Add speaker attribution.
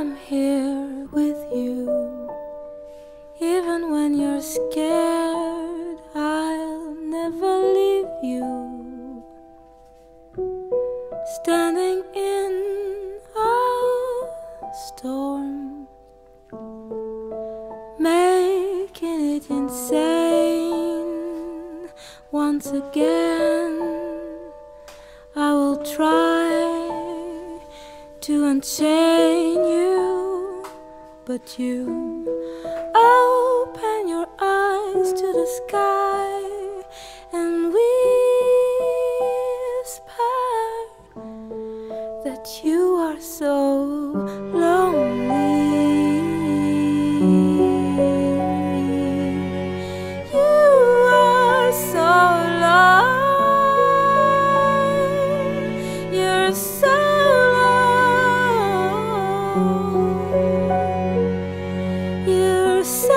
Speaker 1: am here with you. Even when you're scared, I'll never leave you. Standing in a storm, making it insane. Once again, I will try to unchain you, but you open your eyes to the sky and whisper that you are so lonely. You are so alone. You're so alone. You're so